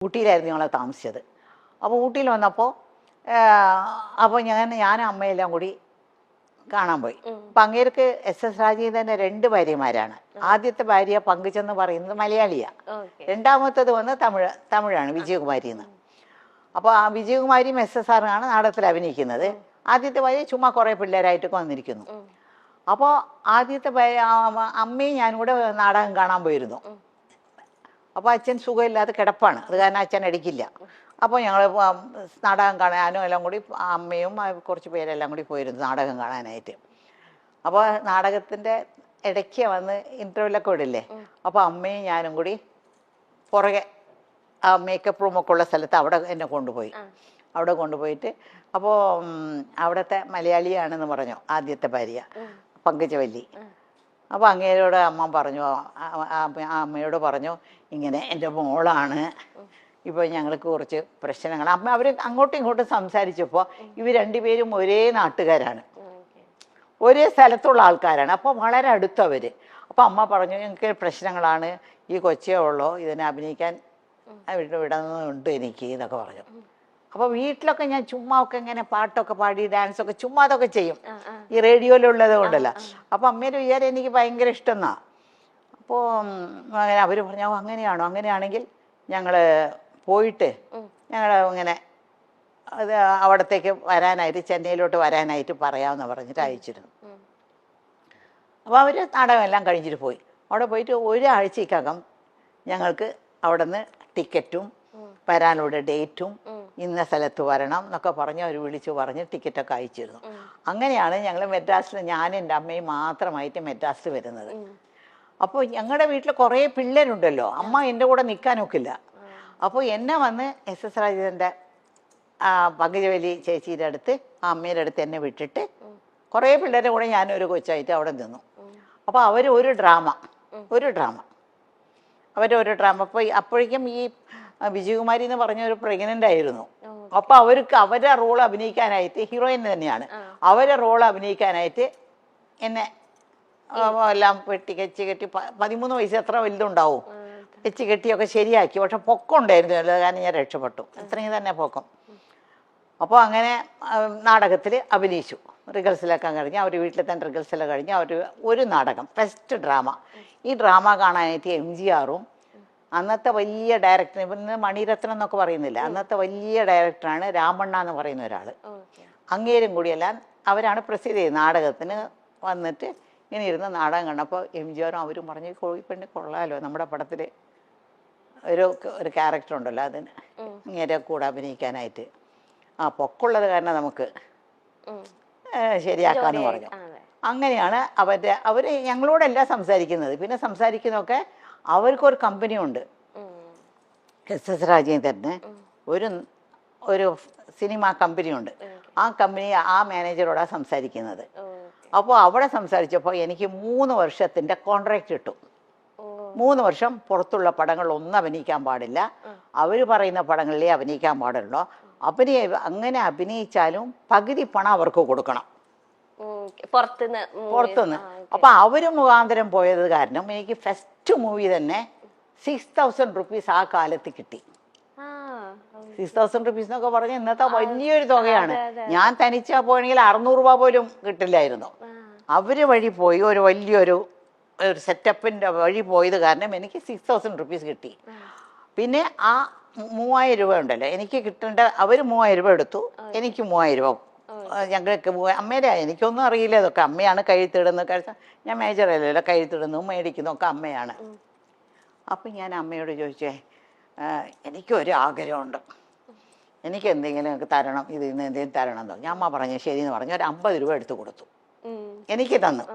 ഊട്ടിയിലായിരുന്നു ഞങ്ങൾ താമസിച്ചത്. അപ്പോൾ ഊട്ടിയിൽ വന്നപ്പോൾ അപ്പോൾ ഞാനും അമ്മയെല്ലാം കൂടി കാണാൻ പോയി. അപ്പം അങ്ങേർക്ക് എസ് രാജേന്ദ്രൻ്റെ 2 ഭാര്യമാരാണ്. ആദ്യത്തെ ഭാര്യ പങ്കുചെന്ന് പറയുന്നത് മലയാളിയാണ്. രണ്ടാമത്തത് വന്ന് തമിഴാണ്, വിജയകുമാരി എന്ന്. അപ്പോൾ ആ വിജയകുമാരിയും SSR നാടകത്തിൽ അഭിനയിക്കുന്നത്. ആദ്യത്തെ ഭാര്യ ചുമ്മാ കുറേ പിള്ളേരായിട്ടൊക്കെ വന്നിരിക്കുന്നു. അപ്പോൾ ആദ്യത്തെ അമ്മയും ഞാനും കൂടെ നാടകം കാണാൻ പോയിരുന്നു. അപ്പോൾ അച്ഛൻ സുഖമില്ലാതെ കിടപ്പാണ്, അത് കാരണം അച്ഛൻ അടിക്കില്ല. അപ്പോൾ ഞങ്ങൾ നാടകം കാണാനും എല്ലാം കൂടി അമ്മയും കുറച്ച് പേരെല്ലാം കൂടി പോയിരുന്നു നാടകം കാണാനായിട്ട്. അപ്പോൾ നാടകത്തിൻ്റെ ഇടയ്ക്ക് വന്ന് ഇൻ്റർവ്യൂലൊക്കെ വിടില്ലേ, അപ്പോൾ അമ്മയും ഞാനും കൂടി പുറകെ ആ മേക്കപ്പ് റൂമൊക്കെ ഉള്ള സ്ഥലത്ത് അവിടെ എന്നെ കൊണ്ടുപോയി. അവിടെ കൊണ്ടുപോയിട്ട് അപ്പോൾ അവിടുത്തെ മലയാളിയാണെന്ന് പറഞ്ഞു ആദ്യത്തെ ഭാര്യ പങ്കജവല്ലി. അപ്പോൾ അങ്ങേരോട് അമ്മ പറഞ്ഞു, അമ്മയോട് പറഞ്ഞു, ഇങ്ങനെ എൻ്റെ മോളാണ്, ഇപ്പോൾ ഞങ്ങൾക്ക് കുറച്ച് പ്രശ്നങ്ങൾ. അമ്മ അവർ അങ്ങോട്ടും ഇങ്ങോട്ടും സംസാരിച്ചപ്പോൾ ഇവർ രണ്ടുപേരും ഒരേ നാട്ടുകാരാണ്, ഒരേ സ്ഥലത്തുള്ള ആൾക്കാരാണ്. അപ്പോൾ വളരെ അടുത്തവർ. അപ്പോൾ അമ്മ പറഞ്ഞു, ഞങ്ങൾക്ക് പ്രശ്നങ്ങളാണ്, ഈ കൊച്ചേ ഉള്ളോ, ഇതിനെ അഭിനയിക്കാൻ വിടുന്നുണ്ട് എനിക്ക് എന്നൊക്കെ പറഞ്ഞു. അപ്പോൾ വീട്ടിലൊക്കെ ഞാൻ ചുമ്മാ ഒക്കെ ഇങ്ങനെ പാട്ടൊക്കെ പാടി ഡാൻസൊക്കെ ചുമ്മാ അതൊക്കെ ചെയ്യും, ഈ റേഡിയോയിലുള്ളത് കൊണ്ടല്ല. അപ്പോൾ അമ്മേൻ്റെ വിചാരം എനിക്ക് ഭയങ്കര ഇഷ്ടമെന്നാ. അപ്പോൾ അങ്ങനെ അവർ പറഞ്ഞു, അങ്ങനെയാണോ, അങ്ങനെയാണെങ്കിൽ ഞങ്ങൾ പോയിട്ട് ഞങ്ങൾ ഇങ്ങനെ അത് അവിടത്തേക്ക് വരാനായിട്ട്, ചെന്നൈയിലോട്ട് വരാനായിട്ട് പറയാമെന്ന് പറഞ്ഞിട്ട് അയച്ചിരുന്നു. അപ്പോൾ അവർ നാടകമെല്ലാം കഴിഞ്ഞിട്ട് പോയി. അവിടെ പോയിട്ട് ഒരാഴ്ചക്കകം ഞങ്ങൾക്ക് അവിടെ നിന്ന് ടിക്കറ്റും വരാനുള്ള ഡേറ്റും ഇന്ന സ്ഥലത്ത് വരണം എന്നൊക്കെ പറഞ്ഞ് അവർ വിളിച്ചു പറഞ്ഞ് ടിക്കറ്റൊക്കെ അയച്ചിരുന്നു. അങ്ങനെയാണ് ഞങ്ങൾ മെഡ്രാസിൽ, ഞാനും എൻ്റെ അമ്മയും മാത്രമായിട്ട് മെഡ്രാസിൽ വരുന്നത്. അപ്പോൾ ഞങ്ങളുടെ വീട്ടിൽ കുറേ പിള്ളേരുണ്ടല്ലോ, അമ്മ എൻ്റെ കൂടെ നിൽക്കാനൊക്കില്ല. അപ്പോൾ എന്നെ വന്ന് SS രാജേന്ദ്രൻ്റെ പങ്കജവല്ലി ചേച്ചിയുടെ അടുത്ത്, ആ അമ്മയുടെ അടുത്ത് എന്നെ വിട്ടിട്ട് കുറേ പിള്ളേരുടെ കൂടെ ഞാനൊരു കൊച്ചായിട്ട് അവിടെ നിന്നു. അപ്പോൾ അവർ ഒരു ഡ്രാമ അവരൊരു ഡ്രാമ. അപ്പോൾ അപ്പോഴേക്കും ഈ വിജയകുമാരി എന്ന് പറഞ്ഞ ഒരു പ്രഗ്നൻ്റ് ആയിരുന്നു. അപ്പോൾ അവർക്ക് അവരുടെ റോൾ അഭിനയിക്കാനായിട്ട്, ഹീറോയിൻ തന്നെയാണ്, അവരുടെ റോൾ അഭിനയിക്കാനായിട്ട് എന്നെ എല്ലാം വെച്ച് കെട്ടി 13 വയസ്സ് എത്ര വലുതുണ്ടാവും വെച്ച് കെട്ടിയൊക്കെ ശരിയാക്കി. പക്ഷെ പൊക്കം ഉണ്ടായിരുന്നു, കാരണം ഞാൻ രക്ഷപ്പെട്ടു, ഇത്രയും തന്നെ പൊക്കം. അപ്പോൾ അങ്ങനെ നാടകത്തിൽ അഭിനയിച്ചു. റിഹേഴ്സലൊക്കെ കഴിഞ്ഞ് അവർ വീട്ടിൽ തന്നെ റിഹേഴ്സലൊക്കെ കഴിഞ്ഞ് അവർ ഒരു നാടകം, ഫസ്റ്റ് ഡ്രാമ. ഈ ഡ്രാമ കാണാനായിട്ട് MGRും അന്നത്തെ വലിയ ഡയറക്ടർ, ഇന്ന് മണിരത്നം എന്നൊക്കെ പറയുന്നില്ല, അന്നത്തെ വലിയ ഡയറക്ടറാണ് രാമണ്ണ എന്ന് പറയുന്ന ഒരാൾ, അങ്ങേരും കൂടിയെല്ലാം അവരാണ് പ്രസിദ്ധി നാടകത്തിന് വന്നിട്ട് ഇങ്ങനെ ഇരുന്ന് നാടകം കണ്ടപ്പോൾ MGRും അവരും പറഞ്ഞു, കോഴിപ്പെണ്ണി കൊള്ളാമല്ലോ, നമ്മുടെ പടത്തിൽ ഒരു ക്യാരക്ടർ ഉണ്ടല്ലോ അതിന് ഇങ്ങനെ കൂടെ അഭിനയിക്കാനായിട്ട്, പൊക്കമുള്ളത് കാരണം നമുക്ക് ശരിയാക്കാമെന്ന് പറഞ്ഞു. അങ്ങനെയാണ് അവർ ഞങ്ങളോടെല്ലാം സംസാരിക്കുന്നത്. പിന്നെ സംസാരിക്കുന്നതൊക്കെ അവർക്കൊരു കമ്പനിയുണ്ട്, SS രാജേന്ദ്രന് ഒരു സിനിമ കമ്പനിയുണ്ട്. ആ കമ്പനി ആ മാനേജറോടാണ് സംസാരിക്കുന്നത്. അപ്പോൾ അവിടെ സംസാരിച്ചപ്പോൾ എനിക്ക് 3 വർഷത്തിൻ്റെ കോൺട്രാക്റ്റ് കിട്ടും. 3 വർഷം പുറത്തുള്ള പടങ്ങളൊന്നും അഭിനയിക്കാൻ പാടില്ല, അവർ പറയുന്ന പടങ്ങളിലേ അഭിനയിക്കാൻ പാടുള്ളൂ. അങ്ങനെ അഭിനയിച്ചാലും പകുതി പണം അവർക്ക് കൊടുക്കണം പുറത്തുനിന്ന്. അപ്പൊ അവര് മുഖാന്തരം പോയത് കാരണം എനിക്ക് ഫസ്റ്റ് മൂവി തന്നെ 6000 റുപ്പീസ് ആ കാലത്ത് കിട്ടി. 6000 റുപ്പീസ് എന്നൊക്കെ പറഞ്ഞ ഇന്നത്തെ വലിയൊരു തുകയാണ്. ഞാൻ തനിച്ചാ പോയെങ്കിൽ 600 രൂപ പോലും കിട്ടില്ലായിരുന്നു. അവര് വഴി പോയി ഒരു വലിയൊരു സെറ്റപ്പിന്റെ വഴി പോയത് കാരണം എനിക്ക് 6000 റുപ്പീസ് കിട്ടി. പിന്നെ ആ 3000 രൂപ ഉണ്ടല്ലോ എനിക്ക് കിട്ടേണ്ട, അവർ 3000 രൂപ എടുത്തു, എനിക്ക് 3000 രൂപ. ഞങ്ങൾക്ക് അമ്മയുടെ, എനിക്കൊന്നും അറിയില്ല ഇതൊക്കെ, അമ്മയാണ് കഴുത്തിടുന്നത്. ഞാൻ മേജറല്ലല്ലോ, കഴുത്തിടുന്നു മേടിക്കുന്നു ഒക്കെ അമ്മയാണ്. അപ്പം ഞാൻ അമ്മയോട് ചോദിച്ചേ, എനിക്കൊരു ആഗ്രഹമുണ്ട്, എനിക്ക് എന്തെങ്കിലും തരണം, ഇതിൽ നിന്ന് എന്തെങ്കിലും തരണം എന്നോ. ഞാൻ അമ്മ പറഞ്ഞു ശരിയെന്ന് പറഞ്ഞു, ഒരു 50 രൂപ എടുത്തു കൊടുത്തു, എനിക്ക് തന്നു.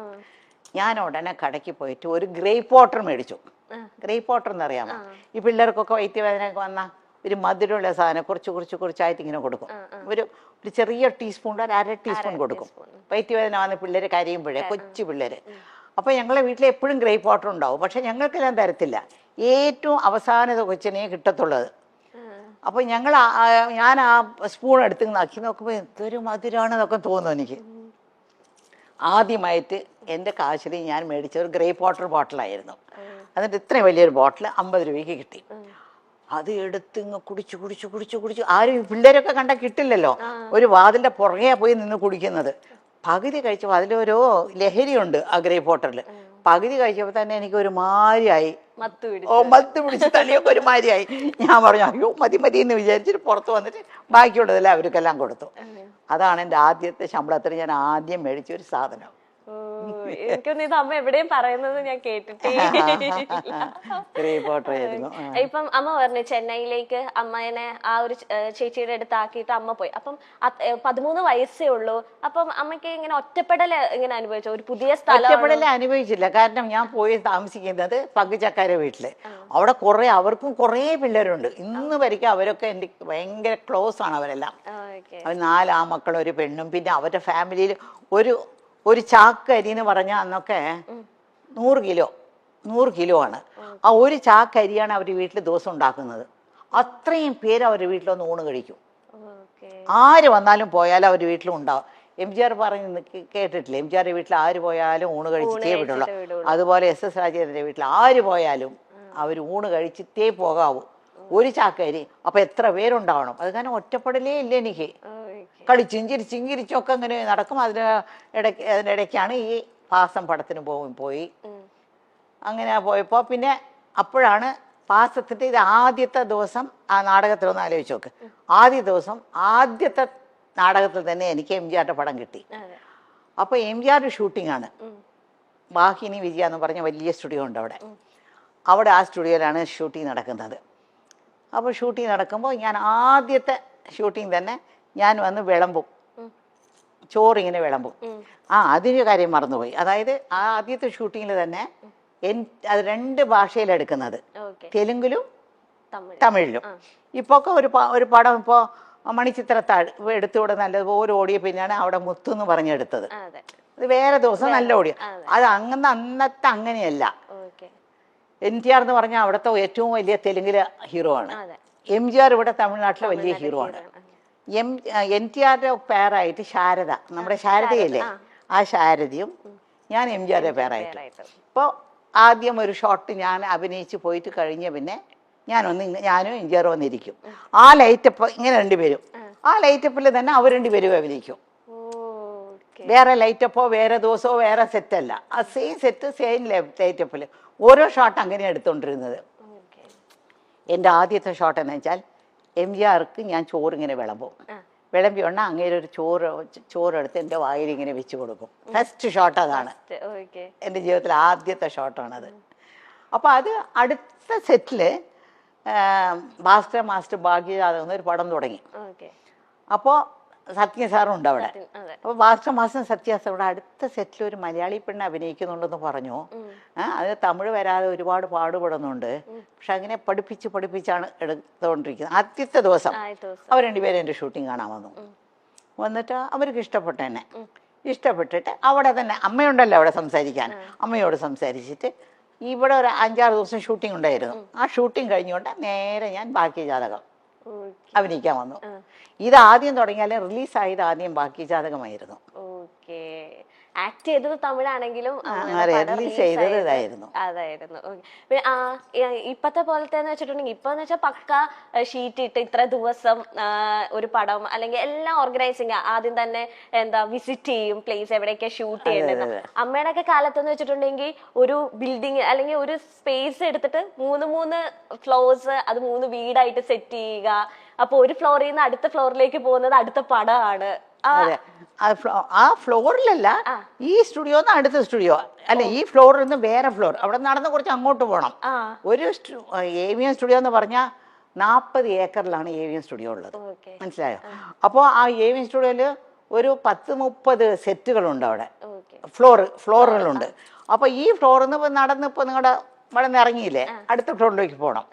ഞാൻ ഉടനെ കടയ്ക്ക് പോയിട്ട് ഒരു ഗ്രേപ്പ് വാട്ടർ മേടിച്ചു. ഗ്രേപ്പ് വാട്ടർ എന്നറിയാമോ, ഈ പിള്ളേർക്കൊക്കെ വയറ്റുവേദനയൊക്കെ വന്നാൽ ഒരു മധുരമുള്ള സാധനം കുറച്ചായിട്ട് ഇങ്ങനെ കൊടുക്കും. ഒരു ചെറിയ ടീസ്പൂൺ, ഒരു 1/2 ടീസ്പൂൺ കൊടുക്കും. വയറ്റുവേദന വന്ന പിള്ളേർ കരയുമ്പോഴേ, കൊച്ചു പിള്ളേർ. അപ്പോൾ ഞങ്ങളെ വീട്ടിൽ എപ്പോഴും ഗ്രേപ്പ് വാട്ടർ ഉണ്ടാവും, പക്ഷെ ഞങ്ങൾക്കെല്ലാം തരത്തില്ല, ഏറ്റവും അവസാനത്തെ കൊച്ചിനെ കിട്ടത്തുള്ളത്. അപ്പോൾ ഞാൻ ആ സ്പൂൺ എടുത്ത് നക്കി നോക്കുമ്പോൾ എന്തൊരു മധുരമാണെന്നൊക്കെ തോന്നുന്നു എനിക്ക്. ആദ്യമായിട്ട് എൻ്റെ കാശിൽ ഞാൻ മേടിച്ച ഒരു ഗ്രേപ്പ് വാട്ടർ ബോട്ടിലായിരുന്നു. എന്നിട്ട് ഇത്രയും വലിയൊരു ബോട്ടിൽ 50 രൂപയ്ക്ക് കിട്ടി. അത് എടുത്ത് ഇങ്ങ് കുടിച്ചു കുടിച്ചു കുടിച്ചു കുടിച്ചു. ആരും പിള്ളേരൊക്കെ കണ്ടാൽ കിട്ടില്ലല്ലോ, ഒരു വാതിലിന്റെ പുറകെ പോയി നിന്ന് കുടിക്കുന്നത്. പകുതി കഴിച്ചപ്പോൾ അതിലൊരു ലഹരിയുണ്ട് ആ ഗ്രേപ്പ് വാട്ടറിൽ. പകുതി കഴിച്ചപ്പോൾ തന്നെ എനിക്ക് ഒരു മാരിയായി, മത്ത് പിടിച്ച് തലയൊക്കെ ഒരു മാരിയായി. ഞാൻ പറഞ്ഞു അയ്യോ മതി മതി എന്ന് വിചാരിച്ചിട്ട് പുറത്ത് വന്നിട്ട് ബാക്കിയുള്ളതെല്ലാം അവർക്കെല്ലാം കൊടുത്തു. അതാണ് എൻ്റെ ആദ്യത്തെ ശമ്പളത്തിൽ ഞാൻ ആദ്യം മേടിച്ചൊരു സാധനം. എനിക്കൊന്നും ഇത് അമ്മ എവിടെയും പറയുന്നത് ഞാൻ കേട്ടിട്ടേ. ഇപ്പം അമ്മ പറഞ്ഞു ചെന്നൈയിലേക്ക് അമ്മേനെ ആ ഒരു ചേച്ചിയുടെ അടുത്ത് ആക്കിയിട്ട് അമ്മ പോയി. അപ്പം 13 വയസ്സേ ഉള്ളൂ. അപ്പം അമ്മയ്ക്ക് ഇങ്ങനെ ഒറ്റപ്പെടൽ ഇങ്ങനെ അനുഭവിച്ചു? ഒരു പുതിയ സ്ഥലം ഒറ്റപ്പെടൽ അനുഭവിച്ചില്ല. കാരണം ഞാൻ പോയി താമസിക്കുന്നത് പങ്കുചക്കാര വീട്ടില്. അവിടെ അവർക്കും കുറേ പിള്ളേരുണ്ട്. ഇന്ന് വരെയ്ക്കും അവരൊക്കെ എൻ്റെ ഭയങ്കര ക്ലോസ് ആണ് അവരെല്ലാം. അവർ 4 ആമക്കളും ഒരു പെണ്ണും. പിന്നെ അവരുടെ ഫാമിലിയിൽ ഒരു ചാക്ക് അരി എന്ന് പറഞ്ഞാൽ അന്നൊക്കെ 100 കിലോ ആണ്. ആ ഒരു ചാക്ക് അരിയാണ് അവർ വീട്ടിൽ ദിവസം ഉണ്ടാക്കുന്നത്. അത്രയും പേര് അവരുടെ വീട്ടിലൊന്ന് ഊണ് കഴിക്കും. ആര് വന്നാലും പോയാലും അവർ വീട്ടിലും ഉണ്ടാവും. MGR പറഞ്ഞ് കേട്ടിട്ടില്ലേ, MGR വീട്ടിൽ ആര് പോയാലും ഊണ് കഴിച്ചിട്ടേ വിടുള്ളൂ. അതുപോലെ SS രാജേന്ദ്രൻ്റെ വീട്ടിൽ ആര് പോയാലും അവർ ഊണ് കഴിച്ചിട്ടേ പോകാവൂ. ഒരു ചാക്കരി. അപ്പൊ എത്ര പേരുണ്ടാവണം. അത് കാരണം ഒറ്റപ്പെടലേ ഇല്ല എനിക്ക്. കളിച്ചും ചിരിച്ചും ചിരിച്ചൊക്കെ അങ്ങനെ നടക്കും. അതിനിടയ്ക്കാണ് ഈ പാസം പടത്തിന് പോയി. അങ്ങനെ പോയപ്പോൾ പിന്നെ അപ്പോഴാണ് പാസത്തിൻ്റെ ഇത് ആദ്യത്തെ ദിവസം ആ നാടകത്തിലൊന്ന് ആലോചിച്ച് നോക്ക്. ആദ്യത്തെ നാടകത്തിൽ തന്നെ എനിക്ക് MGRന്റെ പടം കിട്ടി. അപ്പോൾ MGR ഷൂട്ടിംഗ് ആണ്. വാഹിനി വിജയ എന്ന് പറഞ്ഞ വലിയ സ്റ്റുഡിയോ ഉണ്ട് അവിടെ ആ സ്റ്റുഡിയോയിലാണ് ഷൂട്ടിംഗ് നടക്കുന്നത്. അപ്പോൾ ഷൂട്ടിംഗ് നടക്കുമ്പോൾ ഞാൻ ആദ്യത്തെ ഷൂട്ടിംഗ് തന്നെ ഞാൻ വന്ന് വിളമ്പും, ചോറിങ്ങനെ വിളമ്പും. അതിന് കാര്യം മറന്നുപോയി. അതായത് ആ ആദ്യത്തെ ഷൂട്ടിങ്ങിൽ തന്നെ അത് 2 ഭാഷയിലെടുക്കുന്നത്, തെലുങ്കിലും തമിഴിലും. ഇപ്പോൾ ഒക്കെ ഒരു പടം ഇപ്പോൾ മണിച്ചിത്രത്താഴ് എടുത്തുകൂടെ നല്ലതുപോലെ ഓടിയ പിന്നെയാണ് അവിടെ മുത്തു എന്ന് പറഞ്ഞെടുത്തത്. അത് വേറെ ദിവസം നല്ല ഓടിയ. അത് അന്നത്തെ അങ്ങനെയല്ല. NTR എന്ന് പറഞ്ഞാൽ അവിടുത്തെ ഏറ്റവും വലിയ തെലുങ്കിലെ ഹീറോ ആണ്. MGR ഇവിടെ തമിഴ്നാട്ടിലെ വലിയ ഹീറോ ആണ്. NTRന്റെ പേരായിട്ട് ശാരദ, നമ്മുടെ ശാരദയില്ലേ, ആ ശാരദയും ഞാൻ MGRന്റെ പേരായിട്ട്. ഇപ്പോൾ ആദ്യം ഒരു ഷോട്ട് ഞാൻ അഭിനയിച്ച് പോയിട്ട് കഴിഞ്ഞ പിന്നെ ഞാനും MGR വന്നിരിക്കും. ആ ലൈറ്റപ്പ് ഇങ്ങനെ 2 പേരും, ആ ലൈറ്റപ്പിൽ തന്നെ അവർ 2 പേരും അഭിനയിക്കും. വേറെ ലൈറ്റപ്പോ വേറെ ദിവസമോ വേറെ സെറ്റല്ല, ആ സെയിം സെറ്റ് സെയിം ലൈറ്റപ്പിൽ ഓരോ ഷോട്ട് അങ്ങനെ എടുത്തോണ്ടിരുന്നത്. എൻ്റെ ആദ്യത്തെ ഷോട്ട് എന്ന് വെച്ചാൽ MGRക്ക് ഞാൻ ചോറിങ്ങനെ വിളമ്പി ഉണ്ടെങ്കിൽ അങ്ങേരെ ഒരു ചോറെടുത്ത് എൻ്റെ വായിൽ ഇങ്ങനെ വെച്ച് കൊടുക്കും. ഫസ്റ്റ് ഷോട്ട് അതാണ്, എൻ്റെ ജീവിതത്തിലെ ആദ്യത്തെ ഷോട്ടാണത്. അപ്പോൾ അത് അടുത്ത സെറ്റില് ഭാസ്കര മാസ്റ്റർ ഭാഗ്യജാതകം ഒരു പടം തുടങ്ങി. അപ്പോൾ സത്യ സാറുണ്ട് അവിടെ. അപ്പോൾ ഭാസ്കര മാസ്റ്റർ സത്യ സാറുടെ അടുത്ത സെറ്റിൽ ഒരു മലയാളി പെണ്ണ് അഭിനയിക്കുന്നുണ്ടെന്ന് പറഞ്ഞു. അതിന് തമിഴ് വരാതെ ഒരുപാട് പാടുപെടുന്നുണ്ട്. പക്ഷെ അങ്ങനെ പഠിപ്പിച്ചാണ് എടുത്തുകൊണ്ടിരിക്കുന്നത്. ആദ്യത്തെ ദിവസം അവർ 2 പേരും എൻ്റെ ഷൂട്ടിങ് കാണാൻ വന്നിട്ട് അവർക്ക് ഇഷ്ടപ്പെട്ടിട്ട് അവിടെ തന്നെ അമ്മയുണ്ടല്ലോ അവിടെ സംസാരിക്കാൻ, അമ്മയോട് സംസാരിച്ചിട്ട് ഇവിടെ ഒരു 5-6 ദിവസം ഷൂട്ടിംഗ് ഉണ്ടായിരുന്നു. ആ ഷൂട്ടിംഗ് കഴിഞ്ഞുകൊണ്ട് നേരെ ഞാൻ ഭാഗ്യജാതകം അഭിനയിക്കാൻ വന്നു. ഇത് ആദ്യം തുടങ്ങിയാലും റിലീസായത് ആദ്യം ഭാഗ്യജാതകമായിരുന്നു. ആക്ട് ചെയ്തത് തമിഴാണെങ്കിലും അതായിരുന്നു. പിന്നെ ഇപ്പത്തെ പോലത്തെ വെച്ചിട്ടുണ്ടെങ്കിൽ ഇപ്പൊ വെച്ചാൽ പക്ക ഷീറ്റ് ഇട്ട് ഇത്ര ദിവസം ഒരു പടം അല്ലെങ്കിൽ എല്ലാം ഓർഗനൈസിങ് ആദ്യം തന്നെ വിസിറ്റ് ചെയ്യും പ്ലേസ് എവിടെയൊക്കെ ഷൂട്ട് ചെയ്യേണ്ടത്. അമ്മയുടെ ഒക്കെ കാലത്തെന്ന് വെച്ചിട്ടുണ്ടെങ്കിൽ ഒരു ബിൽഡിങ് അല്ലെങ്കിൽ ഒരു സ്പേസ് എടുത്തിട്ട് 3 ഫ്ലോർസ്, അത് 3 വീടായിട്ട് സെറ്റ് ചെയ്യുക. അപ്പൊ ഒരു ഫ്ലോറിൽ നിന്ന് അടുത്ത ഫ്ലോറിലേക്ക് പോകുന്നത് അടുത്ത പടമാണ്. ആ ഫ്ലോറിലല്ല, ഈ സ്റ്റുഡിയോ അടുത്ത സ്റ്റുഡിയോ അല്ല, ഈ ഫ്ലോറിൽ നിന്ന് വേറെ ഫ്ലോർ, അവിടെ നടന്ന് കുറച്ച് അങ്ങോട്ട് പോകണം. ഒരു AVM സ്റ്റുഡിയോ എന്ന് പറഞ്ഞാൽ 40 ഏക്കറിലാണ് AVM സ്റ്റുഡിയോ ഉള്ളത്, മനസ്സിലായോ? അപ്പോൾ ആ AVM സ്റ്റുഡിയോയില് ഒരു 10-30 സെറ്റുകളുണ്ട് അവിടെ, ഫ്ലോറുകളുണ്ട്. അപ്പോൾ ഈ ഫ്ലോറിൽ നിന്ന് നടന്ന് ഇപ്പോൾ നിങ്ങളുടെ ഇവിടെ നിന്ന് ഇറങ്ങിയില്ലേ, അടുത്ത ഫ്ലോറിലേക്ക് പോകണം.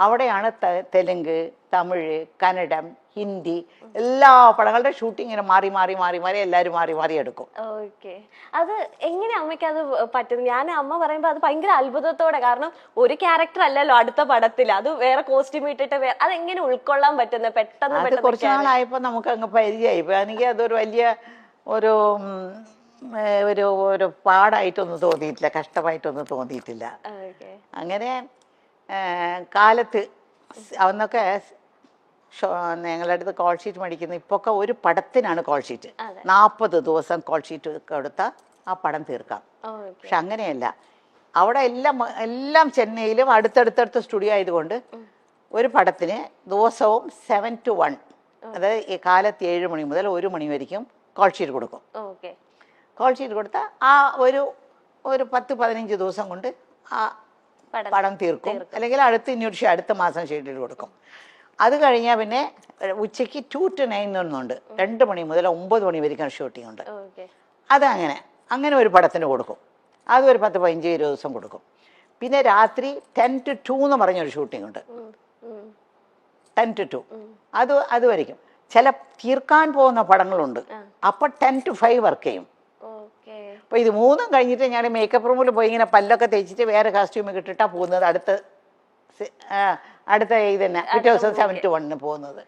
അവിടെയാണ് തെലുങ്ക്, തമിഴ്, കന്നഡം, ഹിന്ദി എല്ലാ പടങ്ങളുടെ ഷൂട്ടിങ്ങിന് മാറി എല്ലാവരും മാറി എടുക്കും. അത് എങ്ങനെ അമ്മയ്ക്ക് അത് പറ്റും? ഞാൻ അമ്മ പറയുമ്പോ അത് ഭയങ്കര അത്ഭുതത്തോടെ, കാരണം ഒരു ക്യാരക്ടർ അല്ലല്ലോ അടുത്ത പടത്തിൽ, അത് വേറെ കോസ്റ്റ്യൂം ഇട്ടിട്ട് അതെങ്ങനെ ഉൾക്കൊള്ളാൻ പറ്റുന്നത്? പെട്ടെന്ന് കുറച്ച് നാളായപ്പോ നമുക്ക് അങ്ങ് പരിചയമായി. എനിക്ക് അതൊരു വലിയ ഒരു ഒരു പാടായിട്ടൊന്നും തോന്നിയിട്ടില്ല, കഷ്ടമായിട്ടൊന്നും തോന്നിയിട്ടില്ല. അങ്ങനെ കാലത്ത് അന്നൊക്കെ ഞങ്ങളുടെ അടുത്ത് കോൾ ഷീറ്റ് മേടിക്കുന്നത് ഇപ്പൊക്കെ ഒരു പടത്തിനാണ് കോൾ ഷീറ്റ്. 40 ദിവസം കോൾ ഷീറ്റ് കൊടുത്താൽ ആ പടം തീർക്കാം. പക്ഷെ അങ്ങനെയല്ല, അവിടെ എല്ലാം ചെന്നൈയിലും അടുത്തടുത്തടുത്ത് സ്റ്റുഡിയോ ആയതുകൊണ്ട് ഒരു പടത്തിന് ദിവസവും 7 to 1, അതായത് ഈ കാലത്ത് 7 മണി മുതൽ 1 മണി വരെയും കോൾ ഷീറ്റ് കൊടുക്കും. കോൾ ഷീറ്റ് കൊടുത്താൽ ആ ഒരു 10-15 ദിവസം കൊണ്ട് ആ പടം തീർക്കും. അല്ലെങ്കിൽ അടുത്ത മാസം ഷെഡ്യൂൾ കൊടുക്കും. അത് കഴിഞ്ഞാൽ പിന്നെ ഉച്ചയ്ക്ക് 2 to 9 ഒന്നുണ്ട്, 2 മണി മുതൽ 9 മണി വരെയും ഷൂട്ടിംഗ് ഉണ്ട്. അത് അങ്ങനെ ഒരു പടത്തിന് കൊടുക്കും. അത് ഒരു 10-15 ദിവസം കൊടുക്കും. പിന്നെ രാത്രി 10 to 2 എന്ന് പറഞ്ഞൊരു ഷൂട്ടിംഗ് ഉണ്ട്, 10 to 2. അത് വരയ്ക്കും. ചില തീർക്കാൻ പോകുന്ന പടങ്ങളുണ്ട്, അപ്പം 10 to 5 വർക്ക് ചെയ്യും. അപ്പോൾ ഇത് മൂന്നും കഴിഞ്ഞിട്ട് ഞാൻ മേക്കപ്പ് റൂമിൽ പോയി ഇങ്ങനെ പല്ലൊക്കെ തേച്ചിട്ട് വേറെ കോസ്റ്റ്യൂം ഇട്ടിട്ടാണ് പോകുന്നത്. അടുത്ത ഇത് തന്നെ പിറ്റേ ദിവസം 7 to 1 പോകുന്നത്.